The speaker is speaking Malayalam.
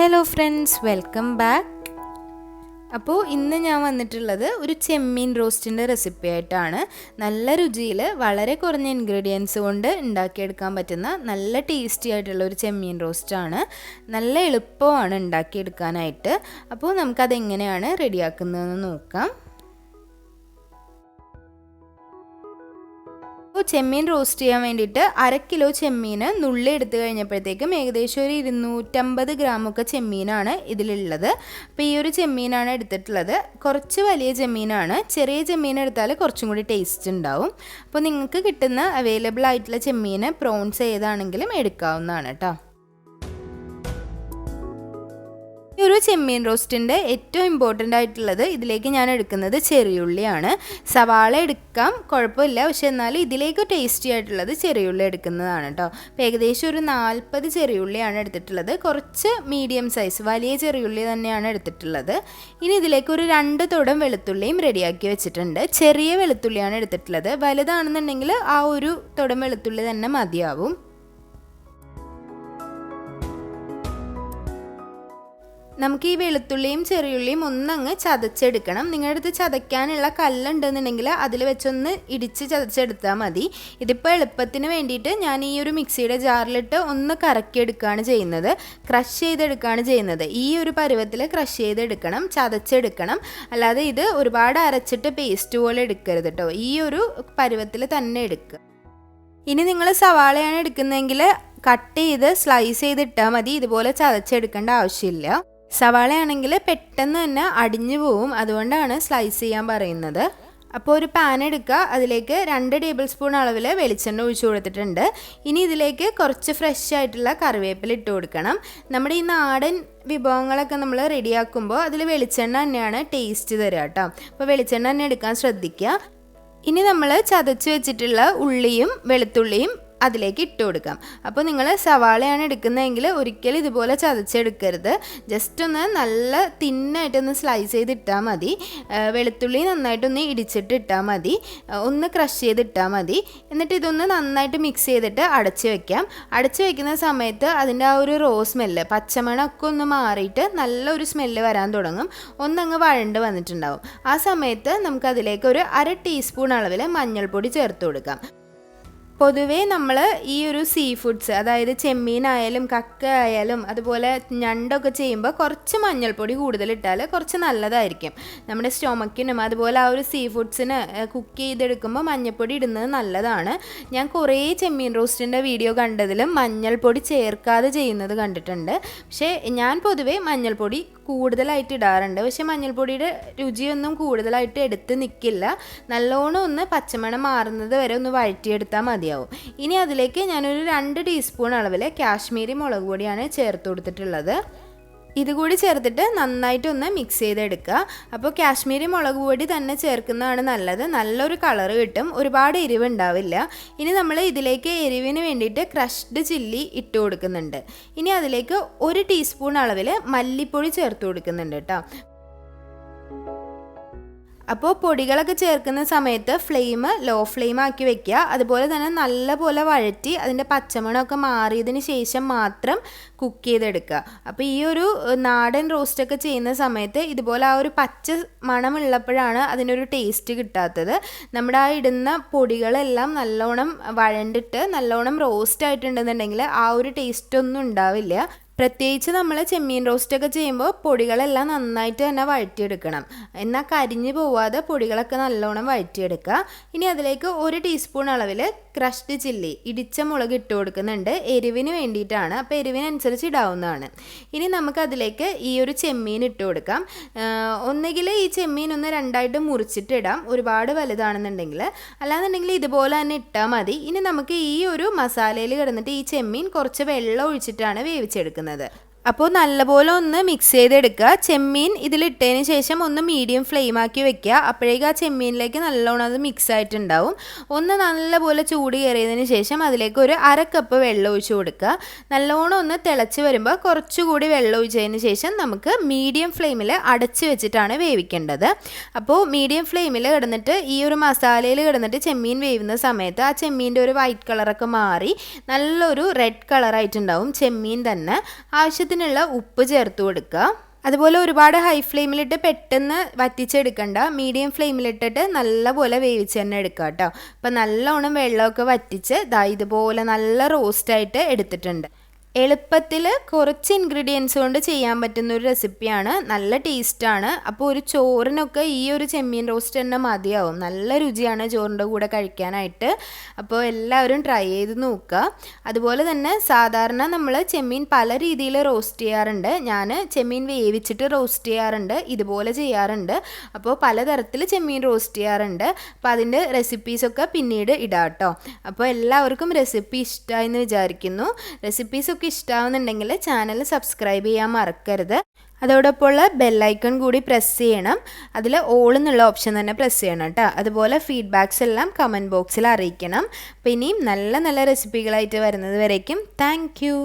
Hello friends, welcome back. അപ്പോൾ ഇന്ന് ഞാൻ വന്നിട്ടുള്ളത് ഒരു ചെമ്മീൻ റോസ്റ്റിൻ്റെ റെസിപ്പി ആയിട്ടാണ്. നല്ല രുചിയിൽ വളരെ കുറഞ്ഞ ഇൻഗ്രീഡിയൻസ് കൊണ്ട് ഉണ്ടാക്കിയെടുക്കാൻ പറ്റുന്ന നല്ല ടേസ്റ്റി ആയിട്ടുള്ള ഒരു ചെമ്മീൻ റോസ്റ്റാണ്. നല്ല എളുപ്പമാണ് ഉണ്ടാക്കിയെടുക്കാനായിട്ട്. അപ്പോൾ നമുക്കതെങ്ങനെയാണ് റെഡിയാക്കുന്നതെന്ന് നോക്കാം. ചെമ്മീൻ റോസ്റ്റ് ചെയ്യാൻ വേണ്ടിയിട്ട് 1/2 കിലോ ചെമ്മീൻ നുള്ളി എടുത്തു കഴിഞ്ഞപ്പോഴത്തേക്കും ഏകദേശം ഒരു 250 ഗ്രാമൊക്കെ ചെമ്മീനാണ് ഇതിലുള്ളത്. അപ്പോൾ ഈ ഒരു ചെമ്മീനാണ് എടുത്തിട്ടുള്ളത്. കുറച്ച് വലിയ ചെമ്മീനാണ്. ചെറിയ ചെമ്മീൻ എടുത്താൽ കുറച്ചും കൂടി ടേസ്റ്റ് ഉണ്ടാവും. അപ്പോൾ നിങ്ങൾക്ക് കിട്ടുന്ന അവൈലബിൾ ആയിട്ടുള്ള ചെമ്മീൻ പ്രോൺസ് ഏതാണെങ്കിലും എടുക്കാവുന്നതാണ് കേട്ടോ. ഈ ഒരു ചെമ്മീൻ റോസ്റ്റിൻ്റെ ഏറ്റവും ഇമ്പോർട്ടൻ്റ് ആയിട്ടുള്ളത് ഇതിലേക്ക് ഞാൻ എടുക്കുന്നത് ചെറിയുള്ളിയാണ്. സവാള എടുക്കാം, കുഴപ്പമില്ല, പക്ഷെ എന്നാലും ഇതിലേക്ക് ടേസ്റ്റി ആയിട്ടുള്ളത് ചെറിയുള്ളി എടുക്കുന്നതാണ് കേട്ടോ. അപ്പോൾ ഏകദേശം ഒരു 40 ചെറിയുള്ളിയാണ് എടുത്തിട്ടുള്ളത്. കുറച്ച് മീഡിയം സൈസ് വലിയ ചെറിയുള്ളി തന്നെയാണ് എടുത്തിട്ടുള്ളത്. ഇനി ഇതിലേക്ക് ഒരു 2 തുടം വെളുത്തുള്ളിയും റെഡിയാക്കി വെച്ചിട്ടുണ്ട്. ചെറിയ വെളുത്തുള്ളിയാണ് എടുത്തിട്ടുള്ളത്. വലുതാണെന്നുണ്ടെങ്കിൽ ആ ഒരു തുടം വെളുത്തുള്ളി തന്നെ മതിയാവും. നമുക്ക് ഈ വെളുത്തുള്ളിയും ചെറിയുള്ളിയും ഒന്നങ്ങ് ചതച്ചെടുക്കണം. നിങ്ങളുടെ അടുത്ത് ചതയ്ക്കാനുള്ള കല്ലുണ്ടെന്നുണ്ടെങ്കിൽ അതിൽ വെച്ചൊന്ന് ഇടിച്ച് ചതച്ചെടുത്താൽ മതി. ഇതിപ്പോൾ എളുപ്പത്തിന് വേണ്ടിയിട്ട് ഞാൻ ഈ ഒരു മിക്സിയുടെ ജാറിലിട്ട് ഒന്ന് കറക്കിയെടുക്കുകയാണ് ചെയ്യുന്നത്. ക്രഷ് ചെയ്തെടുക്കുകയാണ് ചെയ്യുന്നത്. ഈ ഒരു പരുവത്തിൽ ക്രഷ് ചെയ്തെടുക്കണം, ചതച്ചെടുക്കണം. അല്ലാതെ ഇത് ഒരുപാട് അരച്ചിട്ട് പേസ്റ്റ് പോലെ എടുക്കരുത് കേട്ടോ. ഈ ഒരു പരുവത്തിൽ തന്നെ എടുക്കുക. ഇനി നിങ്ങൾ സവാളയാണ് എടുക്കുന്നതെങ്കിൽ കട്ട് ചെയ്ത് സ്ലൈസ് ചെയ്തിട്ടാൽ മതി. ഇതുപോലെ ചതച്ചെടുക്കേണ്ട ആവശ്യമില്ല. സവാളയാണെങ്കിൽ പെട്ടെന്ന് തന്നെ അടിഞ്ഞു പോവും, അതുകൊണ്ടാണ് സ്ലൈസ് ചെയ്യാൻ പറയുന്നത്. അപ്പോൾ ഒരു പാൻ എടുക്കുക. അതിലേക്ക് 2 ടേബിൾ സ്പൂൺ അളവിൽ വെളിച്ചെണ്ണ ഒഴിച്ചു കൊടുത്തിട്ടുണ്ട്. ഇനി ഇതിലേക്ക് കുറച്ച് ഫ്രഷ് ആയിട്ടുള്ള കറിവേപ്പില ഇട്ട് കൊടുക്കണം. നമ്മുടെ ഈ നാടൻ വിഭവങ്ങളൊക്കെ നമ്മൾ റെഡിയാക്കുമ്പോൾ അതിൽ വെളിച്ചെണ്ണ തന്നെയാണ് ടേസ്റ്റ് തരിക കേട്ടോ. അപ്പോൾ വെളിച്ചെണ്ണ തന്നെ എടുക്കാൻ ശ്രദ്ധിക്കുക. ഇനി നമ്മൾ ചതച്ച് വെച്ചിട്ടുള്ള ഉള്ളിയും വെളുത്തുള്ളിയും അതിലേക്ക് ഇട്ട് കൊടുക്കാം. അപ്പോൾ നിങ്ങൾ സവാളയാണ് എടുക്കുന്നതെങ്കിൽ ഒരിക്കലും ഇതുപോലെ ചതച്ചെടുക്കരുത്. ജസ്റ്റ് ഒന്ന് നല്ല തിന്നായിട്ടൊന്ന് സ്ലൈസ് ചെയ്തിട്ടാൽ മതി. വെളുത്തുള്ളി നന്നായിട്ടൊന്ന് ഇടിച്ചിട്ട് ഇട്ടാൽ മതി. ഒന്ന് ക്രഷ് ചെയ്തിട്ടാൽ മതി. എന്നിട്ട് ഇതൊന്ന് നന്നായിട്ട് മിക്സ് ചെയ്തിട്ട് അടച്ച് വെക്കാം. അടച്ച് വെക്കുന്ന സമയത്ത് അതിൻ്റെ ആ ഒരു റോ സ്മെല്ല്, പച്ചമണമൊക്കെ ഒന്ന് മാറിയിട്ട് നല്ലൊരു സ്മെല്ല് വരാൻ തുടങ്ങും. ഒന്നങ്ങ് വഴണ്ട് വന്നിട്ടുണ്ടാവും. ആ സമയത്ത് നമുക്കതിലേക്ക് ഒരു 1/2 ടീസ്പൂൺ അളവിൽ മഞ്ഞൾപ്പൊടി ചേർത്ത് കൊടുക്കാം. പൊതുവേ നമ്മൾ ഈ ഒരു സീ ഫുഡ്സ്, അതായത് ചെമ്മീനായാലും കക്ക ആയാലും അതുപോലെ ഞണ്ടൊക്കെ ചെയ്യുമ്പോൾ കുറച്ച് മഞ്ഞൾപ്പൊടി കൂടുതലിട്ടാൽ കുറച്ച് നല്ലതായിരിക്കും നമ്മുടെ സ്റ്റൊമക്കിനും. അതുപോലെ ആ ഒരു സീ ഫുഡ്സിന് കുക്ക് ചെയ്തെടുക്കുമ്പോൾ മഞ്ഞൾപ്പൊടി ഇടുന്നത് നല്ലതാണ്. ഞാൻ കുറേ ചെമ്മീൻ റോസ്റ്റിൻ്റെ വീഡിയോ കണ്ടതിലും മഞ്ഞൾപ്പൊടി ചേർക്കാതെ ചെയ്യുന്നത് കണ്ടിട്ടുണ്ട്. പക്ഷേ ഞാൻ പൊതുവേ മഞ്ഞൾപ്പൊടി കൂടുതലായിട്ട് ഇടാറുണ്ട്. പക്ഷേ മഞ്ഞൾപ്പൊടിയുടെ രുചിയൊന്നും കൂടുതലായിട്ട് എടുത്ത് നിൽക്കില്ല. നല്ലോണം ഒന്ന് പച്ചമണം മാറുന്നത് വരെ ഒന്ന് വഴറ്റിയെടുത്താൽ മതിയാവും. ഇനി അതിലേക്ക് ഞാനൊരു 2 ടീസ്പൂൺ അളവിൽ കാശ്മീരി മുളക് പൊടിയാണ് ചേർത്ത് കൊടുത്തിട്ടുള്ളത്. ഇതുകൂടി ചേർത്തിട്ട് നന്നായിട്ടൊന്ന് മിക്സ് ചെയ്തെടുക്കുക. അപ്പോൾ കാശ്മീരി മുളക് പൊടി തന്നെ ചേർക്കുന്നതാണ് നല്ലത്. നല്ലൊരു കളറ് കിട്ടും, ഒരുപാട് എരിവുണ്ടാവില്ല. ഇനി നമ്മൾ ഇതിലേക്ക് എരിവിന് വേണ്ടിയിട്ട് ക്രഷ്ഡ് ചില്ലി ഇട്ട് കൊടുക്കുന്നുണ്ട്. ഇനി അതിലേക്ക് 1 ടീസ്പൂൺ അളവിൽ മല്ലിപ്പൊടി ചേർത്ത് കൊടുക്കുന്നുണ്ട് കേട്ടോ. അപ്പോൾ പൊടികളൊക്കെ ചേർക്കുന്ന സമയത്ത് ഫ്ലെയിം ലോ ഫ്ലെയിം ആക്കി വെക്കുക. അതുപോലെ തന്നെ നല്ലപോലെ വഴറ്റി അതിൻ്റെ പച്ചമണമൊക്കെ മാറിയതിന് ശേഷം മാത്രം കുക്ക് ചെയ്തെടുക്കുക. അപ്പോൾ ഈ ഒരു നാടൻ റോസ്റ്റൊക്കെ ചെയ്യുന്ന സമയത്ത് ഇതുപോലെ ആ ഒരു പച്ച മണമുള്ളപ്പോഴാണ് അതിനൊരു ടേസ്റ്റ് കിട്ടാത്തത്. നമ്മുടെ ആ ഇടുന്ന പൊടികളെല്ലാം നല്ലോണം വഴണ്ടിട്ട് നല്ലോണം റോസ്റ്റ് ആയിട്ടുണ്ടെന്നുണ്ടെങ്കിൽ ആ ഒരു ടേസ്റ്റ് ഒന്നും ഉണ്ടാവില്ല. പ്രത്യേകിച്ച് നമ്മൾ ചെമ്മീൻ റോസ്റ്റൊക്കെ ചെയ്യുമ്പോൾ പൊടികളെല്ലാം നന്നായിട്ട് തന്നെ വഴറ്റിയെടുക്കണം. എന്നാൽ കരിഞ്ഞു പോവാതെ പൊടികളൊക്കെ നല്ലോണം വഴറ്റിയെടുക്കുക. ഇനി അതിലേക്ക് 1 ടീസ്പൂൺ അളവിൽ ക്രഷ്ഡ് ചില്ലി, ഇടിച്ച മുളക് ഇട്ട് കൊടുക്കുന്നുണ്ട്. എരിവിന് വേണ്ടിയിട്ടാണ്. അപ്പോൾ എരിവിനനുസരിച്ച് ഇടാവുന്നതാണ്. ഇനി നമുക്കതിലേക്ക് ഈ ഒരു ചെമ്മീൻ ഇട്ട് കൊടുക്കാം. ഒന്നുകിൽ ഈ ചെമ്മീൻ ഒന്ന് 2ആയിട്ട് മുറിച്ചിട്ട് ഇടാം, ഒരുപാട് വലുതാണെന്നുണ്ടെങ്കിൽ. അല്ലാന്നുണ്ടെങ്കിൽ ഇതുപോലെ തന്നെ ഇട്ടാൽ മതി. ഇനി നമുക്ക് ഈ ഒരു മസാലയിൽ കിടന്നിട്ട് ഈ ചെമ്മീൻ കുറച്ച് വെള്ളം ഒഴിച്ചിട്ടാണ് വേവിച്ചെടുക്കുന്നത്. അപ്പോൾ നല്ലപോലെ ഒന്ന് മിക്സ് ചെയ്തെടുക്കുക. ചെമ്മീൻ ഇതിലിട്ടതിന് ശേഷം ഒന്ന് മീഡിയം ഫ്ലെയിം ആക്കി വെക്കുക. അപ്പോഴേക്കും ആ ചെമ്മീനിലേക്ക് നല്ലോണം അത് മിക്സ് ആയിട്ടുണ്ടാവും. ഒന്ന് നല്ലപോലെ ചൂട് കയറിയതിന് ശേഷം അതിലേക്ക് ഒരു 1/2 കപ്പ് വെള്ളം ഒഴിച്ച് കൊടുക്കുക. നല്ലോണം ഒന്ന് തിളച്ച് വരുമ്പോൾ കുറച്ചുകൂടി വെള്ളം ഒഴിച്ചതിന് ശേഷം നമുക്ക് മീഡിയം ഫ്ലെയിമിൽ അടച്ച് വെച്ചിട്ടാണ് വേവിക്കേണ്ടത്. അപ്പോൾ മീഡിയം ഫ്ലെയിമിൽ കിടന്നിട്ട് ഈ ഒരു മസാലയിൽ കിടന്നിട്ട് ചെമ്മീൻ വേവുന്ന സമയത്ത് ആ ചെമ്മീൻ്റെ ഒരു വൈറ്റ് കളറൊക്കെ മാറി നല്ലൊരു റെഡ് കളറായിട്ടുണ്ടാവും ചെമ്മീൻ തന്നെ. ആവശ്യത്തിന് ആവശ്യത്തിനുള്ള ഉപ്പ് ചേർത്ത് കൊടുക്കുക. അതുപോലെ ഒരുപാട് ഹൈ ഫ്ലെയിമിലിട്ട് പെട്ടെന്ന് വറ്റിച്ചെടുക്കണ്ട, മീഡിയം ഫ്ലെയിമിലിട്ടിട്ട് നല്ലപോലെ വേവിച്ച് തന്നെ എടുക്കുക കേട്ടോ. അപ്പം നല്ലോണം വെള്ളമൊക്കെ വറ്റിച്ച് ഇതുപോലെ നല്ല റോസ്റ്റായിട്ട് എടുത്തിട്ടുണ്ട്. എളുപ്പത്തിൽ കുറച്ച് ഇൻഗ്രീഡിയൻസ് കൊണ്ട് ചെയ്യാൻ പറ്റുന്ന ഒരു റെസിപ്പിയാണ്. നല്ല ടേസ്റ്റാണ്. അപ്പോൾ ഒരു ചോറിനൊക്കെ ഈ ഒരു ചെമ്മീൻ റോസ്റ്റ് തന്നെ മതിയാവും. നല്ല രുചിയാണ് ചോറിൻ്റെ കൂടെ കഴിക്കാനായിട്ട്. അപ്പോൾ എല്ലാവരും ട്രൈ ചെയ്ത് നോക്കുക. അതുപോലെ തന്നെ സാധാരണ നമ്മൾ ചെമ്മീൻ പല രീതിയിൽ റോസ്റ്റ് ചെയ്യാറുണ്ട്. ഞാൻ ചെമ്മീൻ വേവിച്ചിട്ട് റോസ്റ്റ് ചെയ്യാറുണ്ട്, ഇതുപോലെ ചെയ്യാറുണ്ട്. അപ്പോൾ പലതരത്തിൽ ചെമ്മീൻ റോസ്റ്റ് ചെയ്യാറുണ്ട്. അപ്പോൾ അതിൻ്റെ റെസിപ്പീസൊക്കെ പിന്നീട് ഇടാം കേട്ടോ. അപ്പോൾ എല്ലാവർക്കും റെസിപ്പി ഇഷ്ടമായെന്ന് വിചാരിക്കുന്നു. റെസിപ്പീസൊക്കെ ഇഷ്ടമാവുന്നുണ്ടെങ്കിൽ ചാനൽ സബ്സ്ക്രൈബ് ചെയ്യാൻ മറക്കരുത്. അതോടൊപ്പമുള്ള ബെല്ലൈക്കൺ കൂടി പ്രസ് ചെയ്യണം. അതിൽ ഓൾ എന്നുള്ള ഓപ്ഷൻ തന്നെ പ്രസ് ചെയ്യണം കേട്ടോ. അതുപോലെ ഫീഡ്ബാക്സ് എല്ലാം കമൻറ്റ് ബോക്സിൽ അറിയിക്കണം. അപ്പോൾ ഇനിയും നല്ല നല്ല റെസിപ്പികളായിട്ട് വരുന്നത് വരേക്കും താങ്ക് യു.